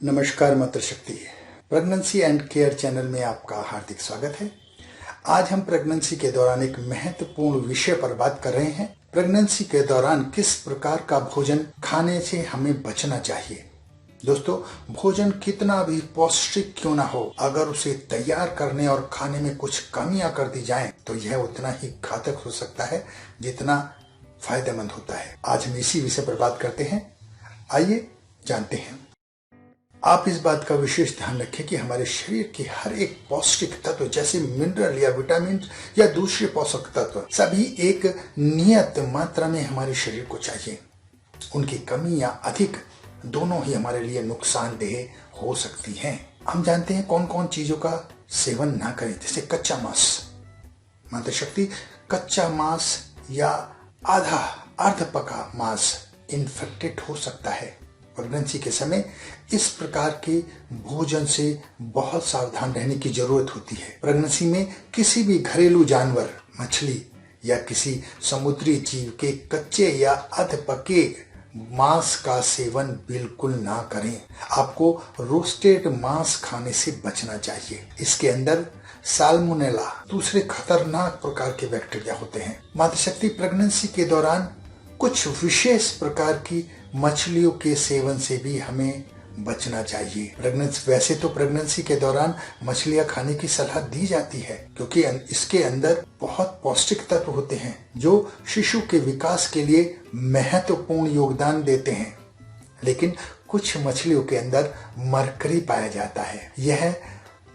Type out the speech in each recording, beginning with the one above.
नमस्कार मातृशक्ति pregnancy and care channel में आपका हार्दिक स्वागत है। आज हम प्रेगनेंसी के दौरान एक महत्वपूर्ण विषय पर बात कर रहे हैं। प्रेगनेंसी के दौरान किस प्रकार का भोजन खाने से हमें बचना चाहिए। दोस्तों, भोजन कितना भी पौष्टिक क्यों ना हो, अगर उसे तैयार करने और खाने में कुछ कमियां कर दी जाएं, तो यह उतना ही घातक हो सकता है जितना फायदेमंद होता है। आज हम इसी विषय पर बात करते हैं। आइए जानते हैं। आप इस बात का विशेष ध्यान रखें कि हमारे शरीर के हर एक पौष्टिक तत्व जैसे मिनरल या विटामिन या दूसरे पोषक तत्व सभी एक नियत मात्रा में हमारे शरीर को चाहिए। उनकी कमी या अधिक दोनों ही हमारे लिए नुकसानदेह हो सकती हैं। हम जानते हैं कौन कौन चीजों का सेवन ना करें, जैसे कच्चा मांस। मातृशक्ति, कच्चा मांस या अर्ध पका मांस इन्फेक्टेड हो सकता है। प्रेगनेंसी के समय इस प्रकार के भोजन से बहुत सावधान रहने की जरूरत होती है। प्रेगनेंसी में किसी भी घरेलू जानवर, मछली या किसी समुद्री जीव के कच्चे या अध पके मांस का सेवन बिल्कुल ना करें। आपको रोस्टेड मांस खाने से बचना चाहिए। इसके अंदर साल्मोनेला दूसरे खतरनाक प्रकार के बैक्टीरिया होते हैं। मातृशक्ति, प्रेगनेंसी के दौरान कुछ विशेष प्रकार की मछलियों के सेवन से भी हमें बचना चाहिए। वैसे तो प्रेगनेंसी के दौरान मछलियां खाने की सलाह दी जाती है, क्योंकि इसके अंदर बहुत पौष्टिक तत्व होते हैं जो शिशु के विकास के लिए महत्वपूर्ण योगदान देते हैं। लेकिन कुछ मछलियों के अंदर मरकरी पाया जाता है। यह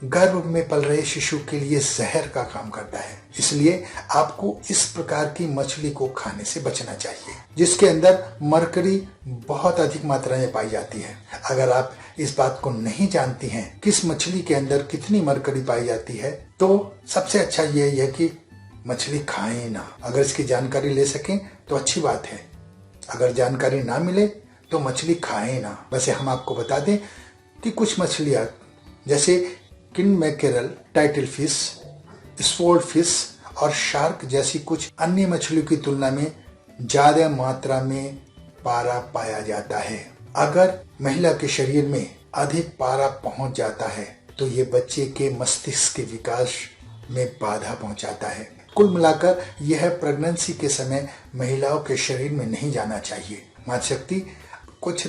गर्भ में पल रहे शिशु के लिए जहर का काम करता है। इसलिए आपको इस प्रकार की मछली को खाने से बचना चाहिए जिसके अंदर मरकरी बहुत अधिक मात्रा में पाई जाती है। अगर आप इस बात को नहीं जानती हैं किस मछली के अंदर कितनी मरकरी पाई जाती है, तो सबसे अच्छा यही है कि मछली खाएं ना। अगर इसकी जानकारी ले सकें तो अच्छी बात है, अगर जानकारी ना मिले तो मछली खाएं ना। वैसे हम आपको बता दें कि कुछ मछलियां जैसे king mackerel, title fish, sword fish और शार्क जैसी कुछ अन्य मछलियों की तुलना में ज्यादा मात्रा में पारा पाया जाता है। अगर महिला के शरीर में अधिक पारा पहुंच जाता है तो ये बच्चे के मस्तिष्क के विकास में बाधा पहुंचाता है। कुल मिलाकर यह प्रेगनेंसी के समय महिलाओं के शरीर में नहीं जाना चाहिए। मातृशक्ति, कुछ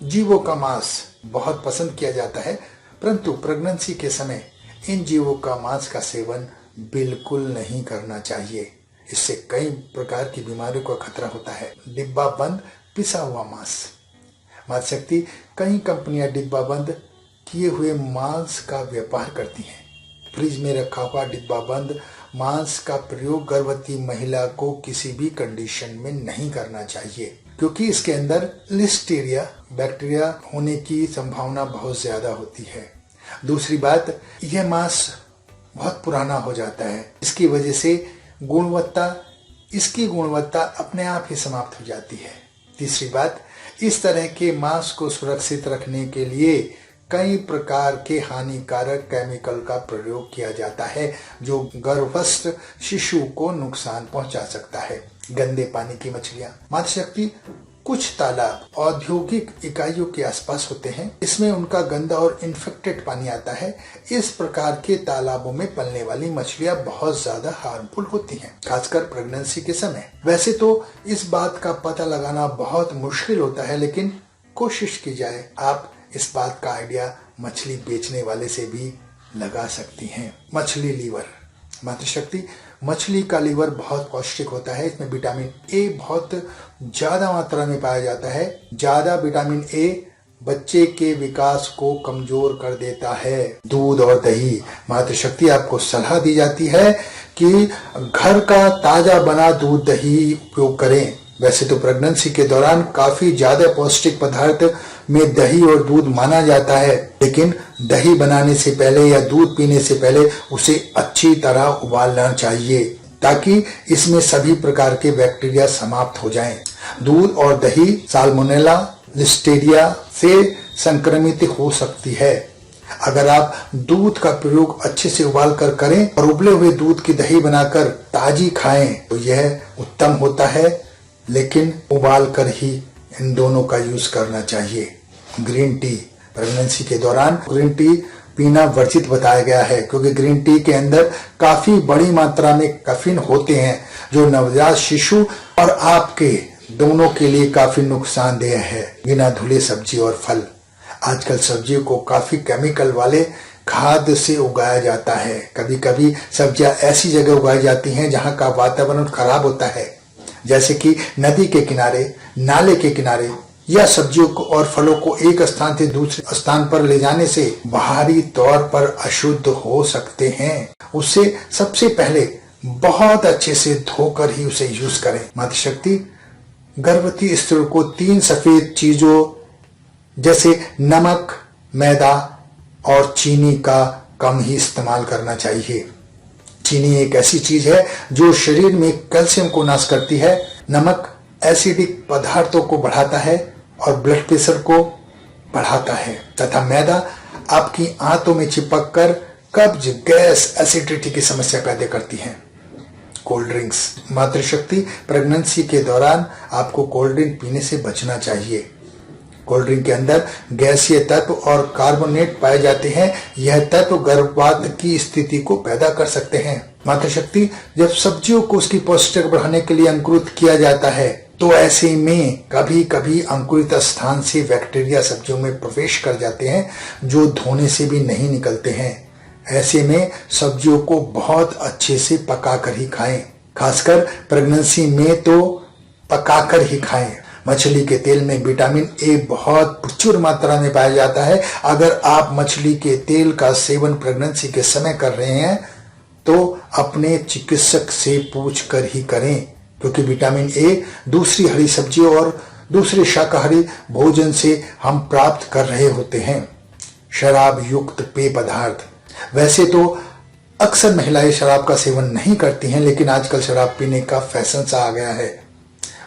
जीवों का मांस बहुत पसंद किया जाता है, परंतु प्रेगनेंसी के समय इन जीवों का मांस का सेवन बिल्कुल नहीं करना चाहिए। इससे कई प्रकार की बीमारियों का खतरा होता है। डिब्बा बंद पिसा हुआ मांस। मातृशक्ति, कई कंपनियां डिब्बा बंद किए हुए मांस का व्यापार करती हैं। फ्रिज में रखा हुआ डिब्बा बंद मांस का प्रयोग गर्भवती महिला को किसी भी कंडीशन में नहीं करना चाहिए, क्योंकि इसके अंदर लिस्टीरिया बैक्टीरिया होने की संभावना बहुत ज्यादा होती है। दूसरी बात, यह मांस बहुत पुराना हो जाता है। इसकी वजह से इसकी गुणवत्ता अपने आप ही समाप्त हो जाती है। तीसरी बात, इस तरह के मांस को सुरक्षित रखने के लिए कई प्रकार के हानिकारक केमिकल का प्रयोग किया जाता है जो गर्भस्थ शिशु को नुकसान पहुंचा सकता है। गंदे पानी की मछलियां। मातृशक्ति, कुछ तालाब औद्योगिक इकाइयों के आसपास होते हैं। इसमें उनका गंदा और इन्फेक्टेड पानी आता है। इस प्रकार के तालाबों में पलने वाली मछलियां बहुत ज्यादा हार्मफुल होती हैं, खासकर प्रेगनेंसी के समय। वैसे तो इस बात का पता लगाना बहुत मुश्किल होता है, लेकिन कोशिश की जाए। आप इस बात का आइडिया मछली बेचने वाले से भी लगा सकती हैं। मछली लीवर। मातृशक्ति, मछली का लीवर बहुत पौष्टिक होता है। इसमें विटामिन ए बहुत ज्यादा मात्रा में पाया जाता है। ज्यादा विटामिन ए बच्चे के विकास को कमजोर कर देता है। दूध और दही। मातृशक्ति, आपको सलाह दी जाती है कि घर का ताजा बना दूध दही उपयोग करें। वैसे तो प्रेगनेंसी के दौरान काफी ज्यादा पौष्टिक पदार्थ में दही और दूध माना जाता है, लेकिन दही बनाने से पहले या दूध पीने से पहले उसे अच्छी तरह उबालना चाहिए ताकि इसमें सभी प्रकार के बैक्टीरिया समाप्त हो जाएं। दूध और दही साल्मोनेला, लिस्टीरिया से संक्रमित हो सकती है। अगर आप दूध का प्रयोग अच्छे से उबाल कर करें और उबले हुए दूध की दही बनाकर ताजी खाएं तो यह उत्तम होता है, लेकिन उबाल कर ही इन दोनों का यूज करना चाहिए। Green tea. प्रेगनेंसी के दौरान ग्रीन टी पीना वर्जित बताया गया है, क्योंकि ग्रीन टी के अंदर काफी बड़ी मात्रा में कैफीन होते हैं जो नवजात शिशु और आपके दोनों के लिए काफी नुकसानदेह है। बिना धुले सब्जी और फल। आजकल सब्जियों को काफी केमिकल वाले खाद से उगाया जाता है। कभी कभी सब्जियां ऐसी जगह उगाई जाती हैं जहां का वातावरण खराब होता है, जैसे कि नदी के किनारे, नाले के किनारे, या सब्जियों को और फलों को एक स्थान से दूसरे स्थान पर ले जाने से बाहरी तौर पर अशुद्ध हो सकते हैं। उससे सबसे पहले बहुत अच्छे से धोकर ही उसे यूज करें। मातृशक्ति गर्भवती स्त्रियों को 3 सफेद चीजों जैसे नमक, मैदा और चीनी का कम ही इस्तेमाल करना चाहिए। चीनी एक ऐसी चीज है जो शरीर में कैल्शियम को नाश करती है। नमक एसिडिक पदार्थों को बढ़ाता है और ब्लड प्रेशर को बढ़ाता है, तथा मैदा आपकी आंतों में चिपक कर कब्ज, गैस, एसिडिटी की समस्या पैदा करती है। Cold drinks. मातृशक्ति प्रेगनेंसी के दौरान आपको कोल्ड ड्रिंक पीने से बचना चाहिए। कोल्ड ड्रिंक के अंदर गैसीय तत्व और कार्बोनेट पाए जाते हैं। यह तत्व गर्भपात की स्थिति को पैदा कर सकते हैं। मातृशक्ति जब सब्जियों को उसकी पौष्टिकता बढ़ाने के लिए अंकुरित किया जाता है, तो ऐसे में कभी कभी अंकुरित स्थान से बैक्टीरिया सब्जियों में प्रवेश कर जाते हैं जो धोने से भी नहीं निकलते हैं। ऐसे में सब्जियों को बहुत अच्छे से पकाकर ही खाएं। खासकर प्रेगनेंसी में तो पकाकर ही खाएं। मछली के तेल में विटामिन ए बहुत प्रचुर मात्रा में पाया जाता है। अगर आप मछली के तेल का सेवन प्रेगनेंसी के समय कर रहे हैं तो अपने चिकित्सक से पूछ कर ही करें, क्योंकि विटामिन ए दूसरी हरी सब्जियों और दूसरे शाकाहारी भोजन से हम प्राप्त कर रहे होते हैं। शराब युक्त पेय पदार्थ। वैसे तो अक्सर महिलाएं शराब का सेवन नहीं करती हैं, लेकिन आजकल शराब पीने का फैशन सा आ गया है।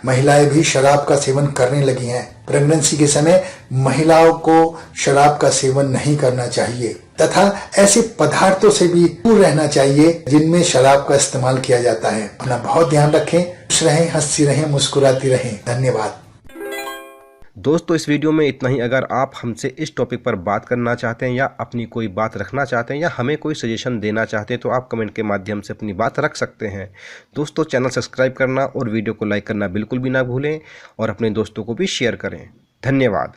महिलाएं भी शराब का सेवन करने लगी हैं। प्रेगनेंसी के समय महिलाओं को शराब का सेवन नहीं करना चाहिए तथा ऐसे पदार्थों से भी दूर रहना चाहिए जिनमें शराब का इस्तेमाल किया जाता है। अपना बहुत ध्यान रखें। खुश रहें, हंसती रहें, मुस्कुराती रहें। धन्यवाद। दोस्तों, इस वीडियो में इतना ही। अगर आप हमसे इस टॉपिक पर बात करना चाहते हैं या अपनी कोई बात रखना चाहते हैं या हमें कोई सजेशन देना चाहते हैं तो आप कमेंट के माध्यम से अपनी बात रख सकते हैं। दोस्तों, चैनल सब्सक्राइब करना और वीडियो को लाइक करना बिल्कुल भी ना भूलें और अपने दोस्तों को भी शेयर करें। धन्यवाद।